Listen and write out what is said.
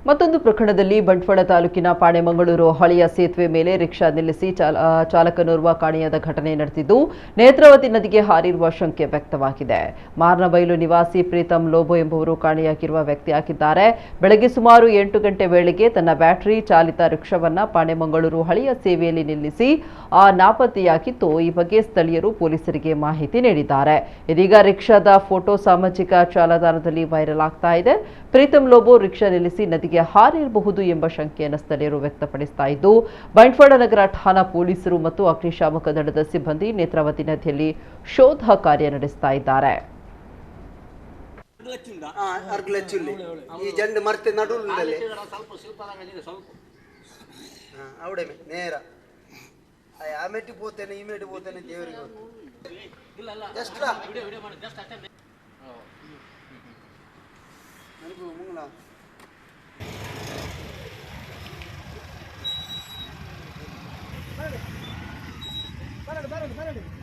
ಮತ್ತೊಂದು ಪ್ರಕರಣದಲ್ಲಿ ಬಂಟ್ವಾಳ ತಾಲೂಕಿನ ಪಾಣೆಮಂಗಳೂರು ಹಳಿಯ ಸೇತುವೆ ಮೇಲೆ ರಿಕ್ಷಾ ನಿಲ್ಲಿಸಿ ಚಾಲಕನೋರ್ವ ಕಾಣೆಯಾದ ಘಟನೆ ನಡೆದಿದ್ದು ನೇತ್ರಾವತಿ ನದಿಗೆ ಹಾರಿರುವ ಶಂಕೆ ವ್ಯಕ್ತವಾಗಿದೆ. ಮಾರ್ನಬೈಲು ನಿವಾಸಿ ಪ್ರೀತಂ ಲೋಬೋ ಎಂಬುವರು ಕಾಣೆಯಾಗಿರುವ ವ್ಯಕ್ತಿಯಾಗಿದ್ದಾರೆ. ಬೆಳಗ್ಗೆ ಸುಮಾರು 8 ಗಂಟೆ ವೇಳೆಗೆ ತನ್ನ ಬ್ಯಾಟರಿ ಚಾಲಿತ ರಿಕ್ಷಾವನ್ನ ಪಾಣೆಮಂಗಳೂರು ಹಳಿಯ ಸೇವೆಯಲ್ಲಿ ನಿಲ್ಲಿಸಿ ನಾಪತ್ತೆಯಾಗಿದ್ದು, ಈ ಬಗ್ಗೆ ಸ್ಥಳೀಯರು ಪೊಲೀಸರಿಗೆ ಮಾಹಿತಿ ನೀಡಿದ್ದಾರೆ. ಇದೀಗ ರಿಕ್ಷಾದ ಫೋಟೋ ಸಾಮಾಜಿಕ ಜಾಲತಾಣದಲ್ಲಿ ವೈರಲ್ ಆಗ್ತಾ ಇದೆ. ಪ್ರೀತಂ ಲೋಬೋ ರಿಕ್ಷಾ ನಿಲ್ಲಿಸಿ ನದಿಗೆ ಹಾರಿರಬಹುದು ಎಂಬ ಶಂಕೆಯನ್ನು ಸ್ಥಳೀಯರು ವ್ಯಕ್ತಪಡಿಸ್ತಾ ಇದ್ದು, ಬಂಟ್ವಾಳ ನಗರ ಠಾಣಾ ಪೊಲೀಸರು ಮತ್ತು ಅಗ್ನಿಶಾಮಕ ದಳದ ಸಿಬ್ಬಂದಿ ನೇತ್ರಾವತಿ ನದಿಯಲ್ಲಿ ಶೋಧ ಕಾರ್ಯ ನಡೆಸ್ತಾ ಇದ್ದಾರೆ. ಬರಡು